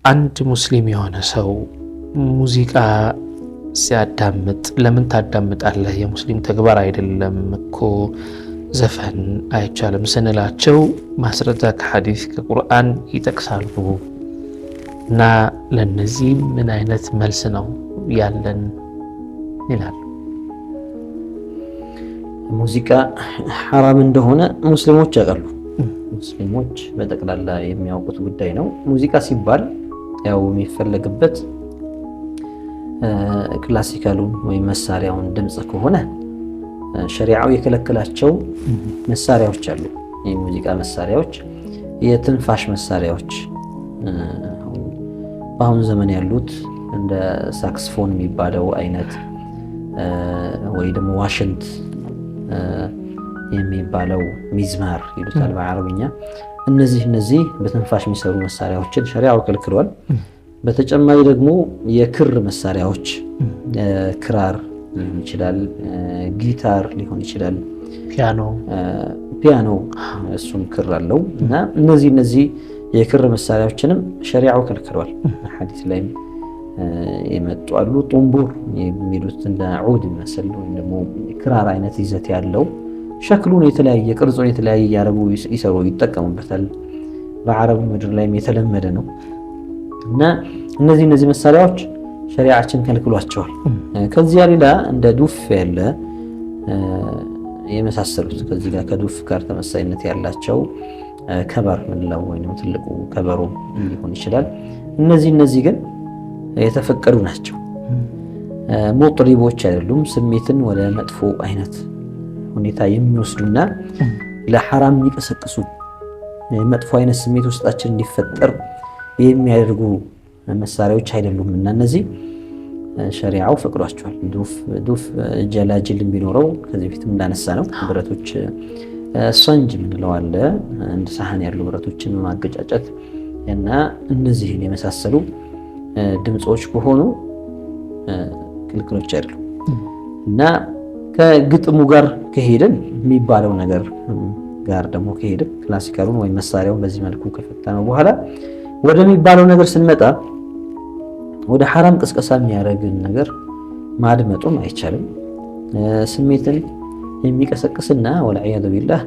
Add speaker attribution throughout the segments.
Speaker 1: አንድ ሙስሊም የሆነ ሰው ሙዚቃ ሲያዳምጥ ለምን ታዳምጣለህ? የሙስሊም ተግባር አይደለም እኮ ዘፈን አይቻልም ስንላቸው ማስረጃ ከሐዲስ ከቁርአን ይጠቅሳሉ። እና ለነዚህ ምን አይነት መልስ ነው ያለን ይላሉ።
Speaker 2: ሙዚቃ ሐራም እንደሆነ ሙስሊሞች ያውቃሉ። ሙስሊሞች በጠቅላላ የሚያውቁት ጉዳይ ነው። ሙዚቃ ሲባል ያው የሚፈለግበት ክላሲካሉን ወይ መሳሪያውን ድምጽ ከሆነ ሸሪዓው የከለከላቸው መሳሪያዎች አሉ። የሙዚቃ መሳሪያዎች፣ የትንፋሽ መሳሪያዎች በአሁኑ ዘመን ያሉት እንደ ሳክስፎን የሚባለው አይነት ወይ ደግሞ ዋሽንት የሚባለው ሚዝማር ይሉታል በአረብኛ። እነዚህ በትንፋሽ የሚሰሩ መሳሪያዎችን ሸሪዓው ከልክሏል። በተጨማሪ ደግሞ የክር መሳሪያዎች ክራር ሊሆን ይችላል፣ ጊታር ሊሆን ይችላል፣ ፒያኖ እሱም ክር አለው እና እነዚህ የክር መሳሪያዎችንም ሸሪዓው ከልክሏል። ሐዲስ ላይም የመጡ አሉ። ጡንቡር የሚሉት እንደ ዑድ መሰል ወይም ደግሞ ክራር አይነት ይዘት ያለው ሸክሉን የተለያየ ቅርጹን የተለያየ ያረቡ ይሰሩ ይጠቀሙበታል። በአረብ ምድር ላይም የተለመደ ነው እና እነዚህ መሳሪያዎች ሸሪዓችን ከልክሏቸዋል። ከዚያ ሌላ እንደ ዱፍ ያለ የመሳሰሉት ከዚህ ጋር ከዱፍ ጋር ተመሳሳይነት ያላቸው ከበር ምንለው ወይም ትልቁ ከበሮ ሊሆን ይችላል። እነዚህ ግን የተፈቀዱ ናቸው። ሙጥሪቦች አይደሉም። ስሜትን ወደ መጥፎ አይነት ሁኔታ የሚወስዱና ለሐራም የሚቀሰቅሱ መጥፎ አይነት ስሜት ውስጣችን እንዲፈጠር የሚያደርጉ መሳሪያዎች አይደሉም እና እነዚህ ሸሪዓው ፈቅዷቸዋል። ዱፍ ጀላጅል ቢኖረው ከዚህ በፊትም እንዳነሳ ነው ብረቶች ሰንጅ ምንለው አለ እንደ ሳህን ያሉ ብረቶችን ማገጫጨት እና እነዚህን የመሳሰሉ ድምጾች ከሆኑ ክልክሎች አይደሉም እና ከግጥሙ ጋር ከሄድን የሚባለው ነገር ጋር ደግሞ ከሄድን ክላሲካሉን ወይም መሳሪያውን በዚህ መልኩ ከፈታነው በኋላ ወደሚባለው ነገር ስንመጣ ወደ ሐራም ቅስቀሳ የሚያደርግን ነገር ማድመጡም አይቻልም። ስሜትን የሚቀሰቅስና ወልዒያዙ ቢላህ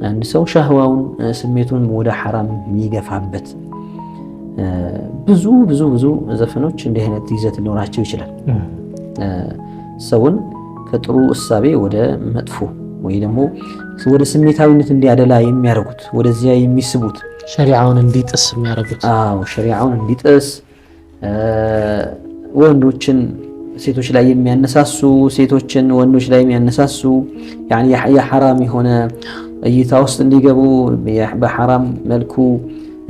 Speaker 2: አንድ ሰው ሻህዋውን ስሜቱን ወደ ሐራም የሚገፋበት ብዙ ዘፈኖች እንዲህ አይነት ይዘት ሊኖራቸው ይችላል። ሰውን ከጥሩ እሳቤ ወደ መጥፎ ወይ ደግሞ ወደ ስሜታዊነት እንዲያደላ የሚያደርጉት ወደዚያ የሚስቡት
Speaker 1: ሸሪዓውን እንዲጥስ የሚያደርጉት
Speaker 2: ሸሪዓውን እንዲጥስ ወንዶችን ሴቶች ላይ የሚያነሳሱ ሴቶችን ወንዶች ላይ የሚያነሳሱ ያኒ የሐራም የሆነ እይታ ውስጥ እንዲገቡ በሐራም መልኩ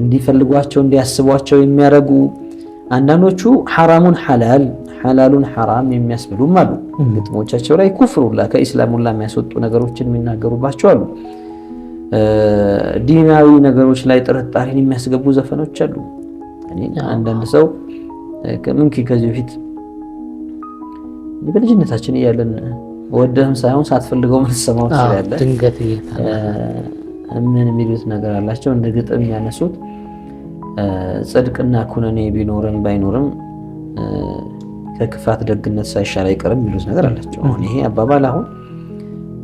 Speaker 2: እንዲፈልጓቸው እንዲያስቧቸው የሚያደርጉ አንዳንዶቹ ሐራሙን ሐላሉን ሐራም የሚያስብሉም አሉ። ግጥሞቻቸው ላይ ኩፍሩላ ከኢስላሙላ የሚያስወጡ ነገሮችን የሚናገሩባቸው አሉ። ዲናዊ ነገሮች ላይ ጥርጣሬን የሚያስገቡ ዘፈኖች አሉ። አንዳንድ ሰው ከዚህ በፊት በልጅነታችን እያለን ወደህም ሳይሆን ሳትፈልገው የምትሰማው ያለ
Speaker 1: ድንገት
Speaker 2: ምን የሚሉት ነገር አላቸው። እንደ ግጥም ያነሱት ጽድቅና ኩነኔ ቢኖርም ባይኖርም ከክፋት ደግነት ሳይሻል አይቀርም የሚሉት ነገር አላቸው። አሁን ይሄ አባባል አሁን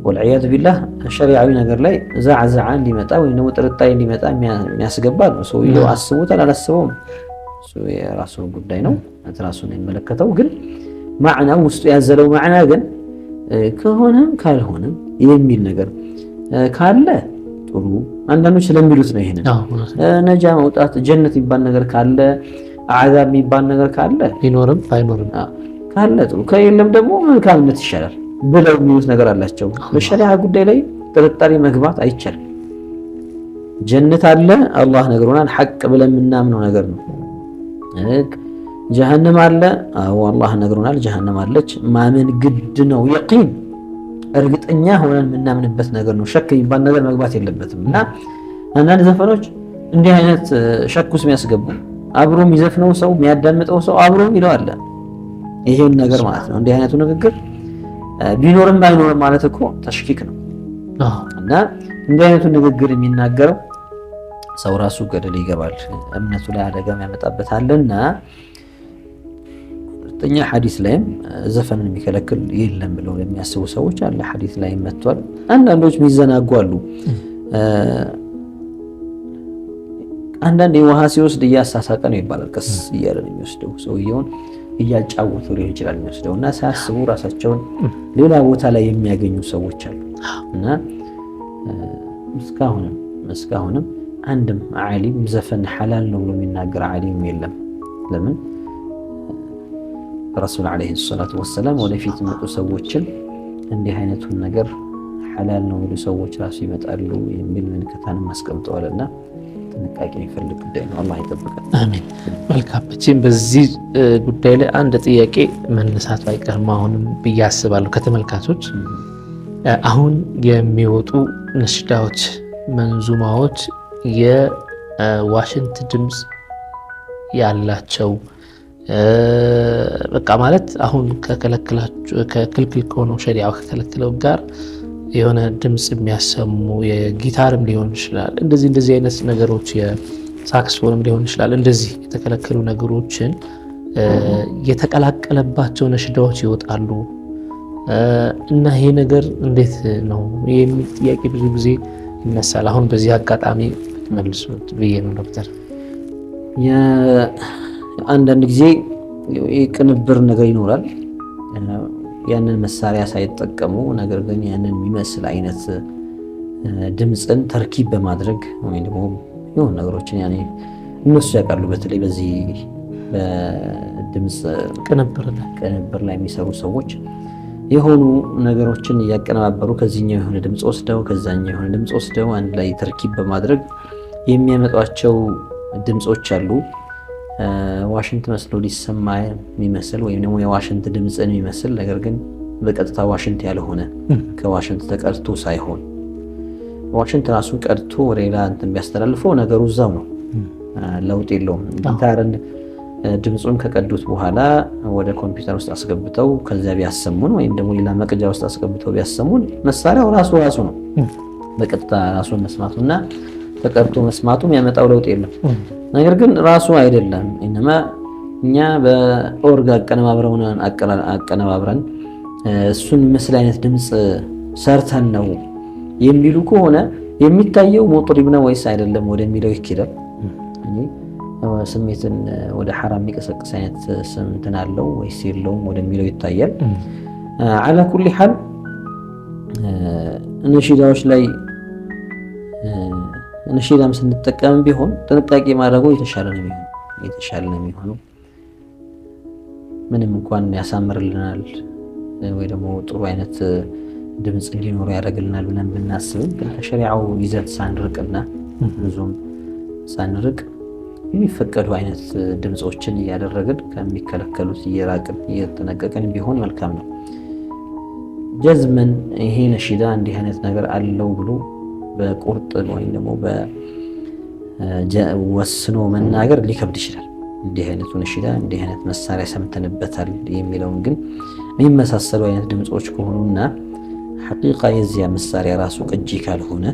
Speaker 2: ወልዒያዙ ቢላህ ሸሪዓዊ ነገር ላይ ዛዕዛዓ እንዲመጣ ወይም ደግሞ ጥርጣሬ እንዲመጣ የሚያስገባ ነው። ሰውየው አስቦታል አላስበውም እሱ የራሱ ጉዳይ ነው፣ ራሱን የሚመለከተው። ግን ማዕናው ውስጡ ያዘለው ማዕና ግን ከሆነም ካልሆነም የሚል ነገር ካለ ጥሩ። አንዳንዶች ስለሚሉት ነው ይሄንን ነጃ መውጣት ጀነት የሚባል ነገር ካለ አዛብ የሚባል ነገር ካለ ቢኖርም ባይኖርም ካለ ጥሩ፣ ከሌለም ደግሞ መልካምነት ይሻላል ብለው የሚሉት ነገር አላቸው። በሸሪዓ ጉዳይ ላይ ጥርጣሬ መግባት አይቻልም። ጀነት አለ አላህ ነግሮናል፣ ሐቅ ብለን የምናምነው ነገር ነው። ጀሃነም አለ አላህ ነግሮናል፣ ጀሃነም አለች፣ ማመን ግድ ነው። የቂን እርግጠኛ ሆነን የምናምንበት ነገር ነው። ሸክ የሚባል ነገር መግባት የለበትም። እና አንዳንድ ዘፈኖች እንዲህ አይነት ሸክ ውስጥ የሚያስገቡ አብሮ የሚዘፍነው ሰው የሚያዳምጠው ሰው አብሮ ይለው አለ። ይሄን ነገር ማለት ነው። እንዲህ አይነቱ ንግግር ቢኖርም ባይኖርም ማለት እኮ ተሽኪክ ነው። እና እንዲህ አይነቱ ንግግር የሚናገረው ሰው ራሱ ገደል ይገባል፣ እምነቱ ላይ አደጋ ያመጣበታልና። ሁለተኛ ሐዲስ ላይም ዘፈንን የሚከለክል የለም ብለው የሚያስቡ ሰዎች አለ። ሐዲስ ላይ መጥቷል። አንዳንዶች የሚዘናጉ አሉ። አንዳንድ የውሃ ሲወስድ እያሳሳቀ ነው ይባላል። ቀስ እያለ ነው የሚወስደው፣ ሰውየውን እያጫወቱ ሊሆን ይችላል የሚወስደው እና ሳያስቡ ራሳቸውን ሌላ ቦታ ላይ የሚያገኙ ሰዎች አሉ እና እስካሁንም አንድም ዓሊም ዘፈን ሐላል ነው ብሎ የሚናገር ዓሊም የለም። ለምን? ረሱል ዓለይሂ ሰላቱ ወሰላም ወደፊት መጡ ሰዎችን እንዲህ አይነቱን ነገር ሐላል ነው የሚሉ ሰዎች ራሱ ይመጣሉ የሚል ምልክታንም አስቀምጠዋልና ጥንቃቄ የሚፈልግ ጉዳይ ነው። አላህ ይጠብቃል።
Speaker 1: አሜን። መልካም። መቼም በዚህ ጉዳይ ላይ አንድ ጥያቄ መነሳቱ አይቀርም አሁንም ብዬ አስባለሁ ከተመልካቾች። አሁን የሚወጡ ነሽዳዎች፣ መንዙማዎች የዋሽንት ድምፅ ያላቸው በቃ ማለት አሁን ከክልክል ከሆነው ሸሪዓው ከከለከለው ጋር የሆነ ድምፅ የሚያሰሙ የጊታርም ሊሆን ይችላል፣ እንደዚህ አይነት ነገሮች የሳክስፎንም ሊሆን ይችላል። እንደዚህ የተከለከሉ ነገሮችን የተቀላቀለባቸው ነሽዳዎች ይወጣሉ እና ይሄ ነገር እንዴት ነው የሚል ጥያቄ ብዙ ጊዜ ይነሳል። አሁን በዚህ አጋጣሚ መልሱት ብዬ ነው ዶክተር።
Speaker 2: አንዳንድ ጊዜ የቅንብር ነገር ይኖራል። ያንን መሳሪያ ሳይጠቀሙ ነገር ግን ያንን የሚመስል አይነት ድምፅን ተርኪብ በማድረግ ወይ ደግሞ የሆኑ ነገሮችን ያኔ እነሱ ያውቃሉ። በተለይ በዚህ በድምፅ ቅንብር ላይ የሚሰሩ ሰዎች የሆኑ ነገሮችን እያቀነባበሩ ከዚህኛው የሆነ ድምፅ ወስደው ከዛኛው የሆነ ድምፅ ወስደው አንድ ላይ ተርኪብ በማድረግ የሚያመጧቸው ድምፆች አሉ። ዋሽንት መስሎ ሊሰማ የሚመስል ወይም ደግሞ የዋሽንት ድምፅን የሚመስል ነገር ግን በቀጥታ ዋሽንት ያልሆነ ከዋሽንት ተቀድቶ ሳይሆን ዋሽንት ራሱን ቀድቶ ወደ ሌላ እንትን ቢያስተላልፈው ነገሩ እዛው ነው፣ ለውጥ የለውም። ጊታርን ድምፁን ከቀዱት በኋላ ወደ ኮምፒውተር ውስጥ አስገብተው ከዚያ ቢያሰሙን ወይም ደግሞ ሌላ መቅጃ ውስጥ አስገብተው ቢያሰሙን መሳሪያው ራሱ ነው በቀጥታ ራሱን መስማቱና ተቀድቶ መስማቱም ያመጣው ለውጥ የለም። ነገር ግን ራሱ አይደለም። እነማ እኛ በኦርግ አቀነባብረን እሱን የሚመስል አይነት ድምፅ ሰርተን ነው የሚሉ ከሆነ የሚታየው ሙጥሪብ ነው ወይስ አይደለም ወደሚለው ይኬዳል። ስሜትን ወደ ሐራም የሚቀሰቅስ አይነት ስምንትን አለው ወይስ የለውም ወደሚለው ይታያል። አላ ኩሊ ሐል ነሺዳዎች ላይ ነሺዳም ስንጠቀም ቢሆን ጥንቃቄ ማድረጉ የተሻለ ነው የሚሆነው። ምንም እንኳን ያሳምርልናል ወይ ደግሞ ጥሩ አይነት ድምፅ እንዲኖረው ያደርግልናል ብለን ብናስብም ግን ከሸሪዓው ይዘት ሳንርቅና ብዙም ሳንርቅ የሚፈቀዱ አይነት ድምፆችን እያደረግን ከሚከለከሉት እየራቅን እየተጠነቀቅን ቢሆን መልካም ነው። ጀዝመን ይሄ ነሺዳ እንዲህ አይነት ነገር አለው ብሎ በቁርጥ ወይም ደግሞ ወስኖ መናገር ሊከብድ ይችላል። እንዲህ አይነቱ ነሺዳ እንዲህ አይነት መሳሪያ ሰምተንበታል የሚለውን ግን የሚመሳሰሉ አይነት ድምፆች ከሆኑና ሐቂቃ የዚያ መሳሪያ ራሱ ቅጂ ካልሆነ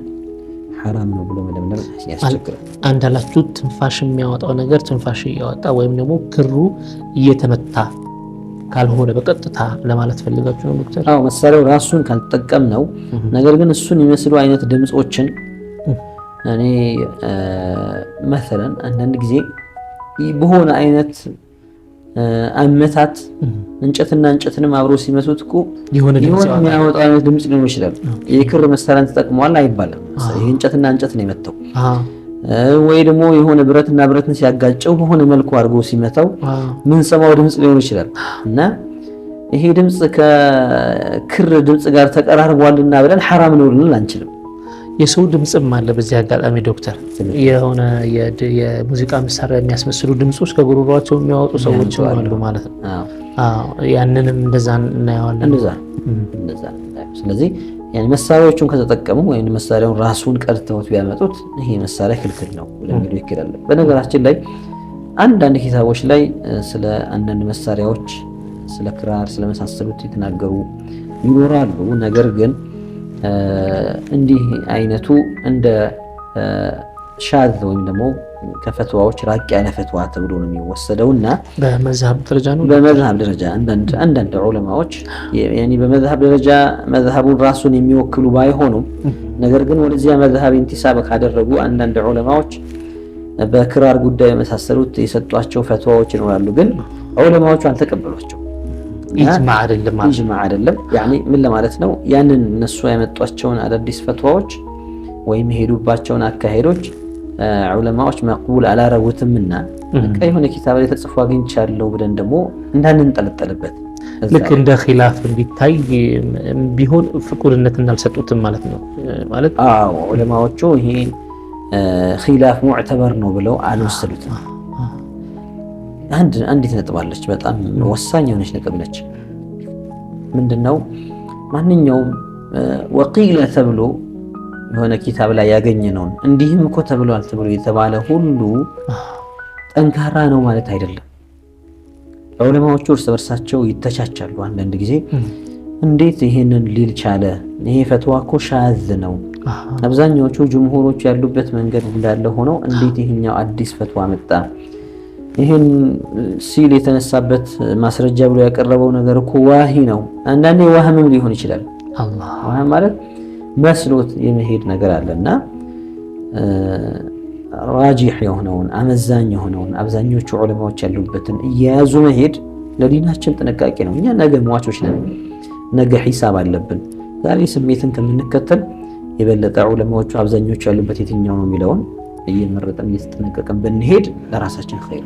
Speaker 2: ሐራም ነው ብሎ መደምደም ያስቸግራል።
Speaker 1: አንዳላችሁ ትንፋሽ የሚያወጣው ነገር ትንፋሽ እያወጣ ወይም ደግሞ ክሩ እየተመታ ካልሆነ በቀጥታ ለማለት ፈልጋችሁ ነው ዶክተር?
Speaker 2: አዎ መሳሪያው ራሱን ካልተጠቀም ነው። ነገር ግን እሱን የሚመስሉ አይነት ድምፆችን እኔ መሰለን አንዳንድ ጊዜ በሆነ አይነት አመታት እንጨትና እንጨትንም አብሮ ሲመቱት እኮ የሆነ የሚያወጣው አይነት ድምፅ ሊኖር ይችላል። የክር መሳሪያን ተጠቅሟል አይባልም። ይሄ እንጨትና እንጨት ነው የመታው ወይ ደግሞ የሆነ ብረትና ብረትን ሲያጋጨው በሆነ መልኩ አድርጎ ሲመታው ምን ሰማው ድምፅ ሊሆን ይችላል። እና ይሄ ድምፅ ከክር ድምፅ ጋር ተቀራርቧልና ብለን ሐራም ነው ልንል አንችልም።
Speaker 1: የሰው ድምፅም አለ። በዚህ አጋጣሚ ዶክተር የሆነ የሙዚቃ መሳሪያ የሚያስመስሉ ድምፆች ከጉሮሯቸው የሚያወጡ ሰዎች አሉ ማለት ነው። ያንንም እንደዛ እናየዋለን።
Speaker 2: እንደዛ ስለዚህ ያን መሳሪያዎቹን ከተጠቀሙ ወይም መሳሪያውን ራሱን ቀድተውት ቢያመጡት ይሄ መሳሪያ ክልክል ነው ለሚሉ ይከራል። በነገራችን ላይ አንዳንድ ኪታቦች ላይ ስለ አንዳንድ መሳሪያዎች ስለ ክራር ስለመሳሰሉት የተናገሩ ይኖራሉ። ነገር ግን እንዲህ አይነቱ እንደ ሻዝ ወይም ደግሞ ከፈትዋዎች ራቅ ያለ ፈትዋ ተብሎ ነው የሚወሰደውና
Speaker 1: በመዝሀብ ደረጃ ነው።
Speaker 2: በመዝሀብ ደረጃ አንዳንድ ዑለማዎች ያኒ በመዝሀብ ደረጃ መዝሀቡን ራሱን የሚወክሉ ባይሆኑም ነገር ግን ወደዚያ መዝሀብ ኢንቲሳብ ካደረጉ አንዳንድ ዑለማዎች በክራር ጉዳይ የመሳሰሉት የሰጧቸው ፈትዋዎች ይኖራሉ። ግን ዑለማዎቹ አልተቀበሏቸው።
Speaker 1: ኢጅማዕ
Speaker 2: አይደለም ያኒ ምን ለማለት ነው? ያንን እነሱ ያመጧቸውን አዳዲስ ፈትዋዎች ወይም የሄዱባቸውን አካሄዶች ዑለማዎች መቅቡል አላረጉትምና በቃ የሆነ ኪታብ ላይ ተጽፎ አግኝቻለሁ ብለን ደግሞ እንዳንንጠለጠልበት
Speaker 1: ልክ እንደ ኺላፍ እንዲታይ ቢሆን ፍቁድነትን አልሰጡትም ማለት ነው። ማለት
Speaker 2: ዑለማዎቹ ይሄ ኺላፍ ሙዕተበር ነው ብለው አልወሰዱትም። አንዲት ነጥብ አለች፣ በጣም ወሳኝ የሆነች ነጥብ ነች። ምንድነው? ማንኛውም ወቂለ ተብሎ የሆነ ኪታብ ላይ ያገኘነውን እንዲህም እኮ ተብሏል ተብሎ የተባለ ሁሉ ጠንካራ ነው ማለት አይደለም። ዑለማዎቹ እርስ በርሳቸው ይተቻቻሉ። አንዳንድ ጊዜ እንዴት ይሄንን ሊል ቻለ? ይሄ ፈትዋ እኮ ሻዝ ነው። አብዛኛዎቹ ጅምሁሮች ያሉበት መንገድ እንዳለ ሆነው እንዴት ይሄኛው አዲስ ፈትዋ መጣ? ይሄን ሲል የተነሳበት ማስረጃ ብሎ ያቀረበው ነገር እኮ ዋሂ ነው። አንዳንዴ ዋህምም ሊሆን ይችላል። ዋህ ማለት መስሎት የመሄድ ነገር አለና ራጂህ የሆነውን አመዛኝ የሆነውን አብዛኞቹ ዑለማዎች ያሉበትን እየያዙ መሄድ ለዲናችን ጥንቃቄ ነው። እኛ ነገ ሟቾች ነን፣ ነገ ሒሳብ አለብን። ዛሬ ስሜትን ከምንከተል የበለጠ ዑለማዎቹ አብዛኞቹ ያሉበት የትኛው ነው የሚለውን እየመረጠን እየተጠነቀቀን ብንሄድ ለራሳችን ኸይር